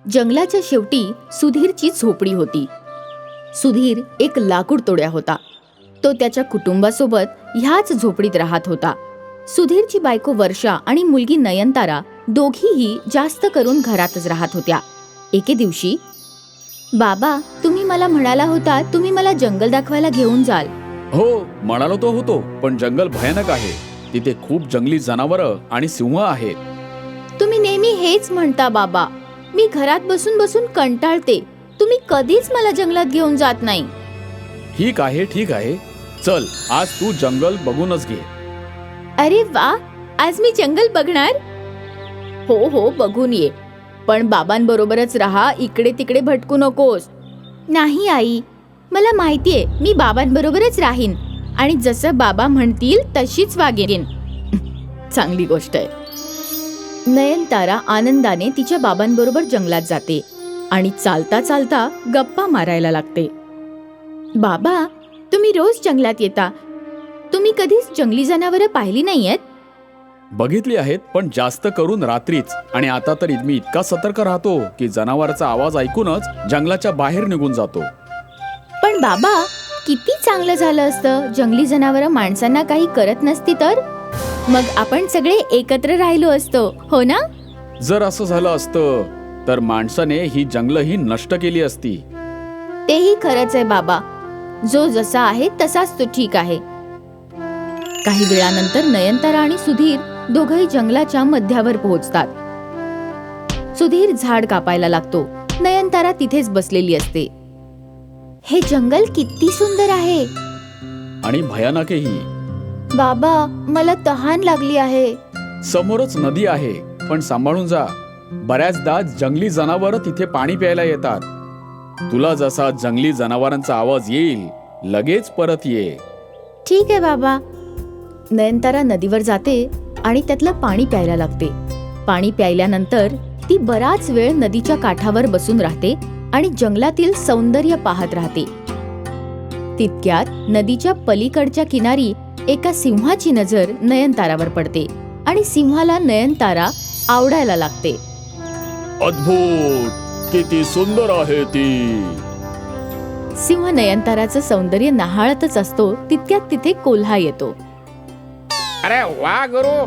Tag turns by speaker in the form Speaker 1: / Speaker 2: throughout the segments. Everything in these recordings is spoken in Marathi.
Speaker 1: जंगलाच्या शेवटी सुधीरची झोपडी होती. सुधीर एक लाकूड तोड्या होता. तो त्याच्या कुटुंबासोबत ह्याच झोपडीत राहत होता. सुधीरची बायको वर्षा आणि मुलगी नयनतारा दोघीही जास्त करून घरातच राहत होत्या. एके दिवशी, बाबा, तुम्ही मला म्हणाला होता तुम्ही मला जंगल दाखवायला घेऊन जाल.
Speaker 2: हो, म्हणालो तो होतो, पण जंगल भयानक आहे. तिथे खूप जंगली जनावरं आणि सिंह आहेत.
Speaker 1: तुम्ही नेहमी हेच म्हणता बाबा. मी घरात बसून बसून कंटाळते. तुम्ही कधीच मला जंगलात घेऊन जात नाही.
Speaker 2: ठीक आहे, ठीक आहे. चल, आज तू जंगल बघूनच घे.
Speaker 1: अरे वा, आज मी जंगल बघणार. हो हो, बघून ये, पण बाबांबरोबरच राहा. इकडे तिकडे भटकू नकोस. नाही आई, मला माहितीये मी बाबांबरोबरच राहीन आणि जसं बाबा म्हणतील तशीच वागेन. चांगली गोष्ट आहे. नयनतारा आनंदाने तिच्या बाबांबरोबर जंगलात जाते आणि चालता चालता गप्पा मारायला लागते. बाबा, तुम्ही रोज जंगलात येता. तुम्ही कधीच जंगली जनावरं पाहिली नाहीयेत?
Speaker 2: बघितली आहेत, पण जास्त करून रात्रीच. आणि आता तरी मी इतका सतर्क राहतो की जनावरांचा आवाज ऐकूनच जंगलाच्या बाहेर निघून जातो.
Speaker 1: पण बाबा, किती चांगलं झालं असतं जंगली जनावरं माणसांना काही करत नसती तर. मग आपण सगळे एकत्र राहिलो असतो, हो ना?
Speaker 2: जर असं झालं असतं तर माणसाने ही जंगलही नष्ट केली असती.
Speaker 1: तेही खरंच आहे बाबा. जो जसा आहे तसाच तो ठीक आहे. काही वेळानंतर नयनतारा आणि सुधीर दोघंही जंगलाच्या मध्यावर पोहोचतात. सुधीर झाड कापायला लागतो. नयनतारा तिथेच बसलेली असते. हे जंगल किती सुंदर आहे.
Speaker 2: आणि भयानकही.
Speaker 1: बाबा, मला तहान लागली आहे.
Speaker 2: समोरच नदी आहे, पण सांभाळून जा. बऱ्याचदा जंगली जनावर तिथे पाणी प्यायला येतात. तुला जसा जंगली जनावरांचा आवाज येईल लगेच परत ये.
Speaker 1: ठीक आहे बाबा. नयनतारा नदीवर जाते आणि त्यातलं पाणी प्यायला लागते. पाणी प्यायल्यानंतर ती बराच वेळ नदीच्या काठावर बसून राहते आणि जंगलातील सौंदर्य पाहत राहते. तितक्यात नदीच्या पलीकडच्या किनारी एका सिंहाची नजर नयनतारावर पडते आणि सिंहाला नयनतारा आवडायला लागते.
Speaker 2: अद्भुत, किती सुंदर आहे ती.
Speaker 1: सिंह नयनताराचं सौंदर्य न्याहाळतच असतो. तितक्यात तिथे कोल्हा येतो.
Speaker 3: अरे वा गुरु.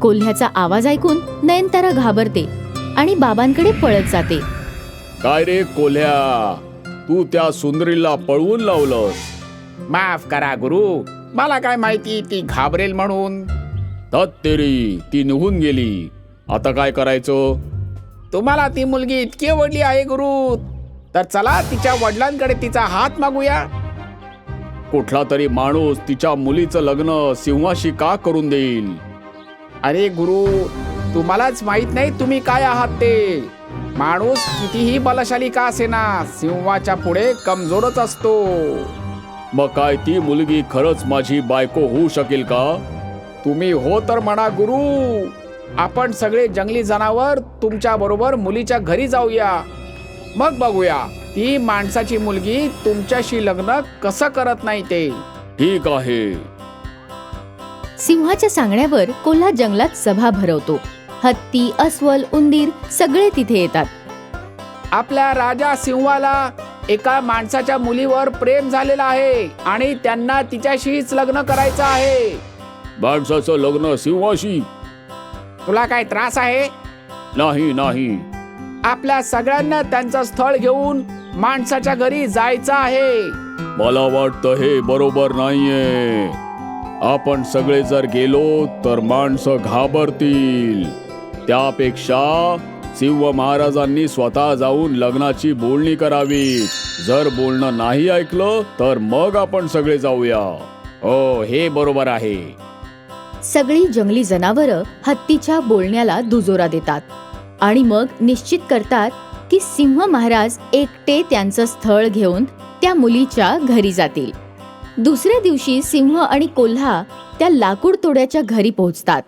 Speaker 1: कोल्ह्याचा आवाज ऐकून नयनतारा घाबरते आणि बाबांकडे पळत जाते.
Speaker 2: काय रे कोल्ह्या, तू त्या सुंदरीला पळवून लावलंस.
Speaker 3: माफ करा गुरु, मला काय माहिती ती घाबरेल म्हणून.
Speaker 2: तत्तेरी, ती निघून गेली. आता काय करायचं?
Speaker 3: तुम्हाला ती मुलगी इतकी आवडली आहे गुरु, तर चला तिच्या वडिलांकडे तिचा हात मागूया.
Speaker 2: कुठला तरी माणूस तिच्या मुलीचं लग्न सिंहाशी का करून देईल?
Speaker 3: अरे गुरु, तुम्हालाच माहित नाही तुम्ही काय आहात ते. माणूस कितीही बलशाली का असेना, सिंहाच्या पुढे कमजोरच असतो.
Speaker 2: मग काय ती मुलगी खरंच माझी बायको होऊ शकेल का?
Speaker 3: तुम्ही हो तर म्हणा गुरु. आपण सगळे जंगली जनावर तुमच्या बरोबर मुलीच्या घरी जाऊया. मग बघूया ती माणसाची मुलगी तुमच्याशी लग्न कसं करत नाही ते.
Speaker 2: ठीक आहे.
Speaker 1: सिंहाच्या सांगण्यावर कोल्हा जंगलात सभा भरवतो. हत्ती, अस्वल, उंदीर सगळे तिथे येतात.
Speaker 3: आपल्या राजा सिंहाला एका माणसाच्या मुलीवर प्रेम झालेलं आहे आणि त्यांना तिच्याशीच लग्न करायचं आहे.
Speaker 2: माणसाचं लग्न सिंहाशी?
Speaker 3: तुला काय त्रास आहे?
Speaker 2: नाही नाही.
Speaker 3: आपल्या सगळ्यांना त्यांचं स्थळ घेऊन माणसाच्या घरी जायचं आहे.
Speaker 2: मला वाटतं हे बरोबर नाहीये. आपण सगळे जर गेलो तर माणसं घाबरतील. त्यापेक्षा सिंह महाराजांनी स्वतः जाऊन लग्नाची बोलणी करावी. जर बोलणं नाही ऐकलं तर मग आपण सगळे जाऊया.
Speaker 3: हो, हे बरोबर आहे.
Speaker 1: सगळी जंगली जनावरं हत्तीच्या बोलण्याला दुजोरा देतात आणि मग निश्चित करतात की सिंह महाराज एकटे त्यांचं स्थळ घेऊन त्या मुलीच्या घरी जातील. दुसऱ्या दिवशी सिंह आणि कोल्हा त्या लाकूड तोड्याच्या घरी पोहोचतात.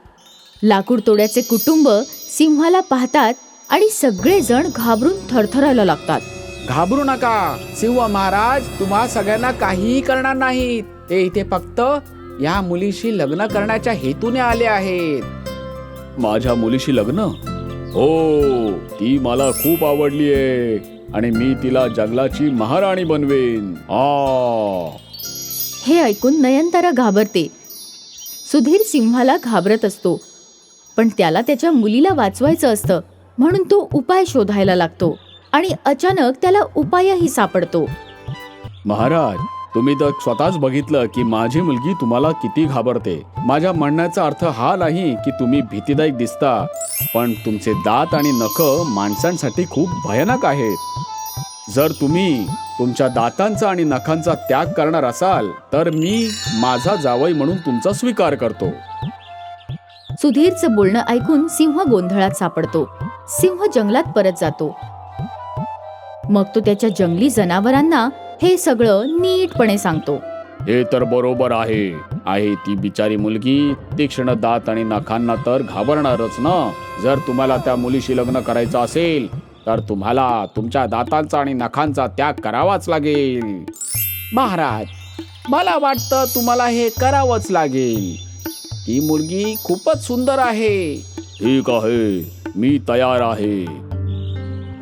Speaker 1: लाकूड तोड्याचे कुटुंब सिंहाला पाहतात आणि सगळे जण घाबरून थरथरायला लागतात.
Speaker 3: घाबरू नका, सिंह महाराज तुम्हा सगळ्यांना काहीही करणार नाहीत. ते इथे फक्त या मुलीशी लग्न करण्याच्या हेतूने आले आहेत.
Speaker 2: माझ्या मुलीशी लग्न? हो, ती मला खूप आवडली आहे आणि मी तिला जंगलाची महाराणी बनवेन.
Speaker 1: हे ऐकून नयनतारा घाबरते. सुधीर सिंहाला घाबरत असतो, पण त्याला त्याच्या मुलीला वाचवायचं असतं म्हणून तो उपाय शोधायला लागतो आणि अचानक त्याला उपायही सापडतो.
Speaker 2: महाराज, तुम्ही तर स्वतःच बघितलं की माझी मुलगी तुम्हाला किती घाबरते. माझ्या म्हणण्याचा अर्थ हा नाही की तुम्ही भीतीदायक दिसता, पण तुमचे दात आणि नख माणसांसाठी खूप भयानक आहेत. जर तुम्ही तुमच्या दातांचा आणि नखांचा त्याग करणार असाल तर मी माझा जावई म्हणून तुमचा स्वीकार करतो.
Speaker 1: सुधीरचं बोलणं ऐकून सिंह गोंधळात सापडतो. सिंह जंगलात परत जातो. मग तो त्याच्या जंगली जनावरांना हे सगळं नीटपणे सांगतो.
Speaker 2: हे तर बरोबर आहे ती बिचारी मुलगी तीक्ष्ण दात आणि नखांना तर घाबरणारच ना. जर तुम्हाला त्या मुलीशी लग्न करायचं असेल तर तुम्हाला तुमच्या दातांचा आणि नखांचा त्याग करावाच लागेल.
Speaker 3: महाराज, मला वाटतं तुम्हाला हे करावंच लागेल. ती मुलगी खूपच सुंदर आहे.
Speaker 2: ठीक आहे, मी तयार आहे.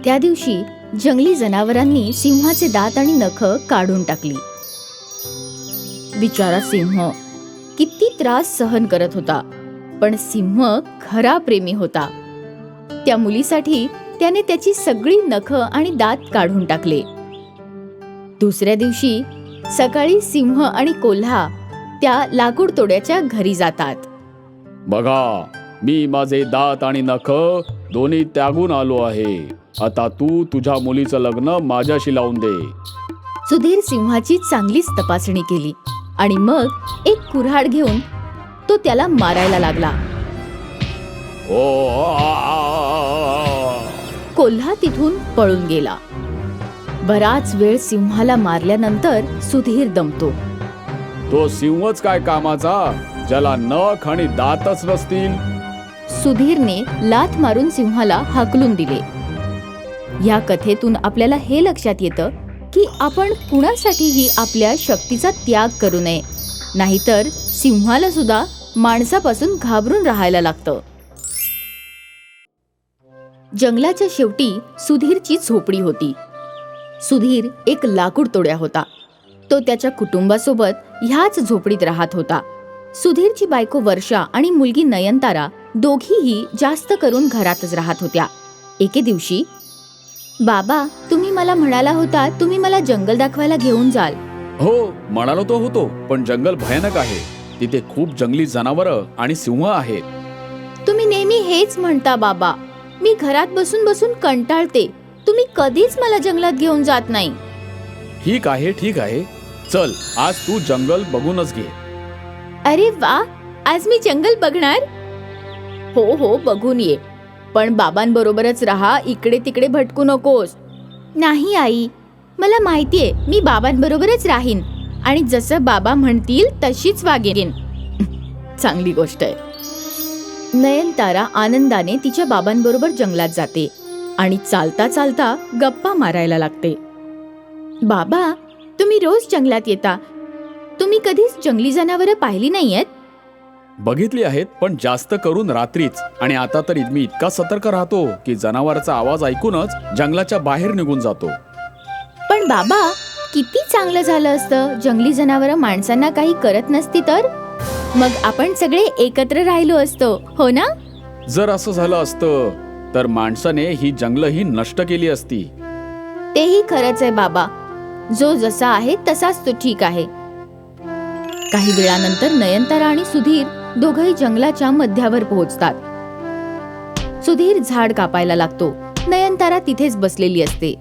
Speaker 1: त्या दिवशी जंगली जनावरांनी सिंहाचे दात आणि नख काढून टाकली. बिचारा सिंह किती त्रास सहन करत होता, पण सिंह खरा प्रेमी होता. त्या मुलीसाठी त्याने त्याची सगळी नख आणि दात काढून टाकले. दुसऱ्या दिवशी सकाळी सिंह आणि कोल्हा त्या लाकूड तोड्याच्या घरी जातात.
Speaker 2: बघा, मी माझे दात आणि नख दोन्ही त्यागून आलो आहे. आता तू तुझ्या मुलीचं लग्न माझ्याशी लावून दे.
Speaker 1: सुधीर सिंहाची चांगलीच तपासणी केली आणि मग एक कुऱ्हाड घेऊन तो त्याला मारायला लागला. कोल्हा तिथून पळून गेला. बराच वेळ सिंहाला मारल्यानंतर सुधीर दमतो.
Speaker 2: तो सिंहच काय कामाचा ज्याला नख आणि दातच नसतील.
Speaker 1: सुधीरने लाथ मारून सिंहाला हाकलून दिले. या कथेतून आपल्याला हे लक्षात येतं की आपण कुणासाठीही आपल्या शक्तीचा त्याग करू नये, नाहीतर सिंहाला सुद्धा माणसापासून घाबरून राहायला लागतं. जंगलाच्या शेवटी सुधीरची झोपडी होती. सुधीर एक लाकूड तोड्या होता. तो त्याच्या कुटुंबासोबत ह्याच झोपडीत राहत होता. सुधीरची बायको वर्षा आणि मुलगी नयनतारा दोघीही जास्त करून घरातच राहत होत्या. एके दिवशी, बाबा, तुम्ही मला म्हणाला होता तुम्ही मला जंगल दाखवायला घेऊन जाल.
Speaker 2: हो, म्हणालो तो होतो, पण जंगल भयानक आहे. तिथे खूप जंगली जनावरं आणि सिंह आहेत.
Speaker 1: तुम्ही नेहमी हेच म्हणता बाबा. मी घरात बसून बसून कंटाळते. तुम्ही कधीच मला जंगलात घेऊन जात नाही.
Speaker 2: ठीक आहे, चल आज तू जंगल बघूनच घे.
Speaker 1: अरे वा, आज मी जंगल बघणार. हो, बघून ये, पण बाबांबरोबरच राहा. इकडे तिकडे भटकू नकोस. नाही आई, मला माहितीये मी बाबांबरोबरच राहीन आणि जसं बाबा म्हणतील तशीच वागेन. चांगली गोष्ट आहे. नयनतारा आनंदाने तिच्या बाबांबरोबर जंगलात जाते आणि चालता चालता गप्पा मारायला लागते. बाबा, तुम्ही रोज जंगलात येता. तुम्ही कधीच जंगली जनावरं पाहिली नाहीयेत?
Speaker 2: बघितली आहेत, पण जास्त करून रात्रीच. आणि आता तर मी इतका सतर्क राहतो की जनावरांचा आवाज ऐकूनच जंगलाच्या बाहेर निघून जातो.
Speaker 1: पण बाबा, किती चांगलं झालं असतं जंगली जनावरं माणसांना काही करत नसती तर. मग आपण सगळे एकत्र राहिलो असतो, हो ना?
Speaker 2: जर असं झालं असतं तर माणसाने ही जंगलही नष्ट केली असती.
Speaker 1: तेही खरंच आहे बाबा. जो जसा आहे तसाच तो ठीक आहे. काही वेळानंतर नयनतारा आणि सुधीर दोघंही जंगलाच्या मध्यावर पोहोचतात. सुधीर झाड कापायला लागतो. नयनतारा तिथेच बसलेली असते.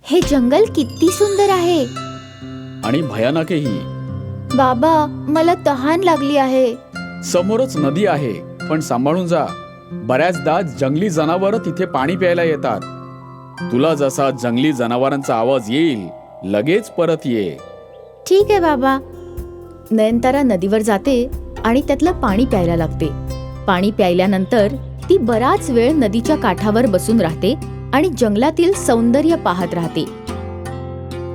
Speaker 1: हे जंगल किती सुंदर आहे.
Speaker 2: आणि भयानकही.
Speaker 1: बाबा, मला तहान लागली आहे.
Speaker 2: समोरच नदी आहे, पण सांभाळून जा. बऱ्याचदा जंगली जनावर तिथे पाणी प्यायला येतात. तुला जसा जंगली जनावरांचा आवाज येईल लगेच परत ये.
Speaker 1: ठीक आहे बाबा. नयनतारा नदीवर जाते आणि त्यातलं पाणी प्यायला लागते. पाणी प्यायल्यानंतर ती बराच वेळ नदीच्या काठावर बसून राहते आणि जंगलातील सौंदर्य पाहत राहते.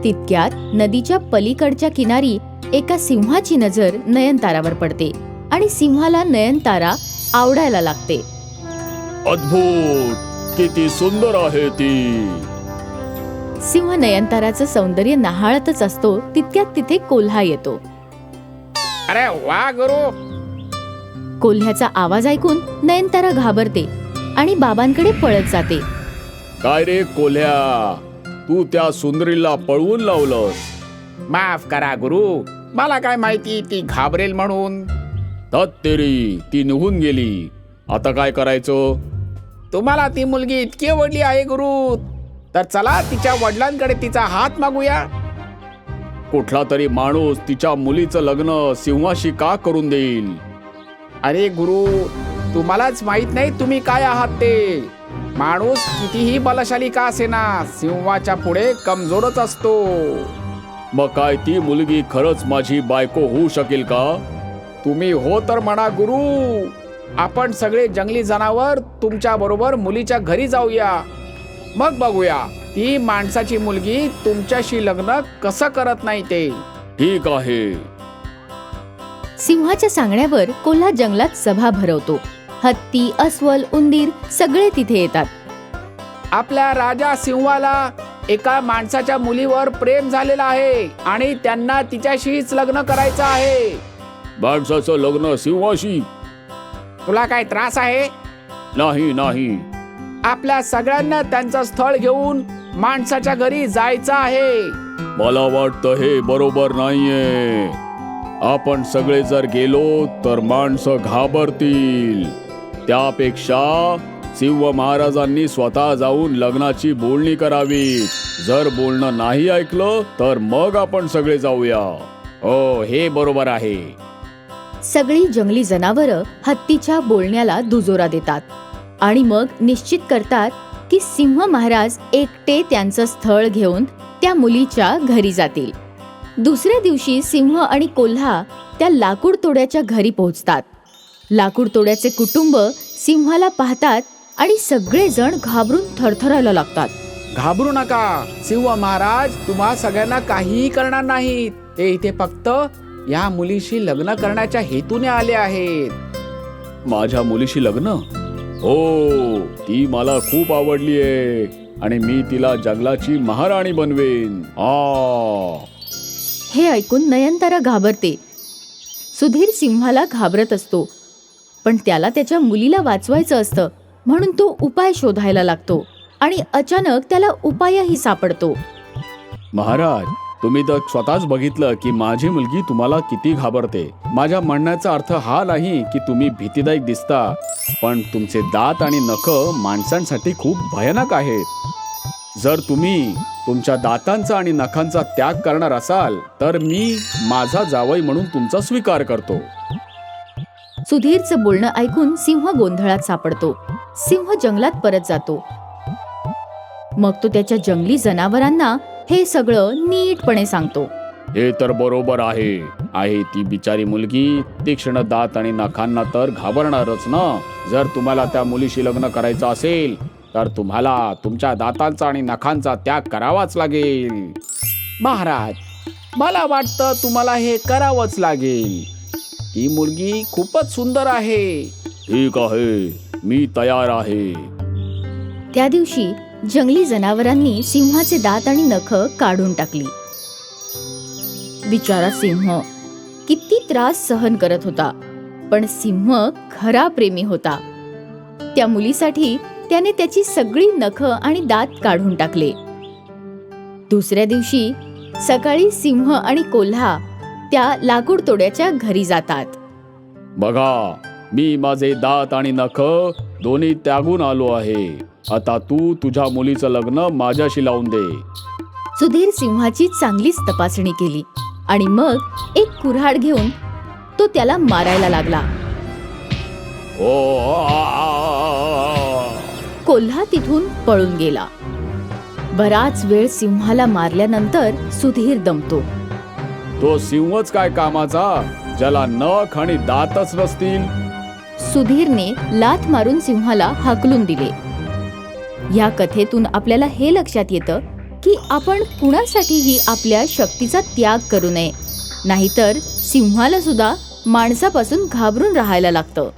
Speaker 1: तितक्यात नदीच्या पलीकडच्या किनारी एका सिंहाची नजर नयनतारावर पडते आणि सिंहाला नयनतारा आवडायला लागते.
Speaker 2: अद्भुत, किती सुंदर आहे ती.
Speaker 1: सिंह नयनताराचं सौंदर्य न्याहाळतच असतो तितक्यात तिथे कोल्हा येतो.
Speaker 3: अरे वा गुरु.
Speaker 1: कोल्ह्याचा आवाज ऐकून नयनतारा घाबरते आणि बाबांकडे पळत जाते.
Speaker 2: काय रे कोल्ह्या, तू त्या सुंदरीला पळवून लावलंस.
Speaker 3: माफ करा गुरु, मला काय माहिती ती घाबरेल म्हणून.
Speaker 2: तेरी, ती निघून गेली. आता काय करायचं?
Speaker 3: तुम्हाला ती मुलगी इतकी आवडली आहे गुरु, तर चला तिच्या वडिलांकडे तिचा हात मागूया.
Speaker 2: कुठला तरी माणूस तिच्या मुलीचं लग्न सिंहाशी का करून देईल?
Speaker 3: अरे गुरु, तुम्हालाच माहित नाही तुम्ही काय आहात ते. माणूस कितीही बलशाली का असेना, सिंहाच्या पुढे कमजोरच असतो.
Speaker 2: मग काय ती मुलगी खरंच माझी बायको होऊ शकेल का?
Speaker 3: तुम्ही हो तर म्हणा गुरु. आपण सगळे जंगली जनावर तुमच्या बरोबर मुलीच्या घरी जाऊया. मग बघूया ती माणसाची मुलगी तुमच्याशी लग्न कसं करत नाही ते.
Speaker 2: ठीक आहे.
Speaker 1: सिंहाच्या सांगण्यावर कोल्हा जंगलात सभा भरवतो. हत्ती, अस्वल, उंदीर सगळे तिथे येतात.
Speaker 3: आपल्या राजा सिंहाला एका माणसाच्या मुलीवर प्रेम झालेलं आहे आणि त्यांना तिच्याशीच लग्न करायचं आहे.
Speaker 2: माणसाचं लग्न सिंहाशी?
Speaker 3: तुला काय त्रास आहे?
Speaker 2: नाही नाही.
Speaker 3: आपल्या सगळ्यांना त्यांचं स्थळ घेऊन माणसाच्या घरी जायचं आहे.
Speaker 2: मला वाटतं हे बरोबर नाहीये. आपण सगळे जर गेलो तर माणसं घाबरतील. त्यापेक्षा सिंह महाराजांनी स्वतः जाऊन लग्नाची बोलणी करावी. जर बोलणं नाही ऐकलं तर मग आपण सगळे जाऊया.
Speaker 3: हो, हे बरोबर आहे.
Speaker 1: सगळी जंगली जनावरं हत्तीच्या बोलण्याला दुजोरा देतात आणि मग निश्चित करतात की सिंह महाराज एकटे त्यांचं स्थळ घेऊन त्या मुलीच्या घरी जातील. दुसऱ्या दिवशी सिंह आणि कोल्हा त्या लाकूड तोड्याच्या घरी पोहोचतात. लाकूड तोड्याचे कुटुंब सिंहाला पाहतात आणि सगळेजण घाबरून थरथरायला लागतात.
Speaker 3: घाबरू नका, सिंह महाराज तुम्हा सगळ्यांना काहीही करणार नाहीत. ते इथे फक्त या मुलीशी लग्न करण्याच्या हेतूने आले आहेत.
Speaker 2: माझ्या मुलीशी लग्न? हो, ती मला खूप आवडली आहे आणि मी तिला जंगलाची महाराणी बनवेन.
Speaker 1: हे ऐकून नयनतारा घाबरते. सुधीर सिंहाला घाबरत असतो, पण त्याला त्याच्या मुलीला वाचवायचं असतं म्हणून तो उपाय शोधायला लागतो आणि अचानक त्याला उपायही सापडतो.
Speaker 2: महाराज, तुम्ही तर स्वतःच बघितलं की माझी मुलगी तुम्हाला किती घाबरते. माझ्या म्हणण्याचा अर्थ हा नाही की तुम्ही भीतीदायक दिसता, पण तुमचे दात आणि नख माणसांसाठी खूप भयानक आहेत. जर तुम्ही तुमच्या दातांचा आणि नखांचा त्याग करणार असाल तर मी माझा जावई म्हणून तुमचा स्वीकार करतो.
Speaker 1: सुधीरचं बोलणं ऐकून सिंह गोंधळात सापडतो. सिंह जंगलात परत जातो. मग तो त्याच्या जंगली जनावरांना हे सगळं नीटपणे सांगतो.
Speaker 2: हे तर बरोबर आहे ती बिचारी मुलगी तीक्ष्ण दात आणि नखांना तर घाबरणारच ना. जर तुम्हाला त्या मुलीशी लग्न करायचं असेल तर तुम्हाला तुमच्या दातांचा आणि नखांचा त्याग करावाच लागेल.
Speaker 3: महाराज, मला वाटतं तुम्हाला हे करावंच लागेल. ती मुलगी खूपच सुंदर आहे.
Speaker 2: ठीक आहे, मी तयार आहे.
Speaker 1: त्या दिवशी जंगली जनावरांनी सिंहाचे दात आणि नख काढून टाकली. बिचारा सिंह किती त्रास सहन करत होता, पण सिंह खरा प्रेमी होता. त्या मुलीसाठी त्याने त्याची सगळी नख आणि दात काढून टाकले. दुसऱ्या दिवशी सकाळी सिंह आणि कोल्हा त्या लाकूड तोड्याच्या घरी जातात.
Speaker 2: बघा, मी माझे दात आणि नख दोन्ही त्यागून आलो आहे. आता तू तुझ्या मुलीचं लग्न माझ्याशी लावून दे.
Speaker 1: सुधीर सिंहाची चांगलीच तपासणी केली आणि मग एक कुऱ्हाड घेऊन तो त्याला मारायला लागला. कोल्हा तिथून पळून गेला. बराच वेळ सिंहाला मारल्यानंतर सुधीर दमतो.
Speaker 2: तो सिंहच काय कामाचा, ज्याला नख आणि दातच नसतील.
Speaker 1: सुधीरने लाथ मारून सिंहाला हाकलून दिले. या कथेतून आपल्याला हे लक्षात येतं की आपण कुणासाठीही आपल्या शक्तीचा त्याग करू नये, नाहीतर सिंहाला सुद्धा माणसापासून घाबरून राहायला लागतं.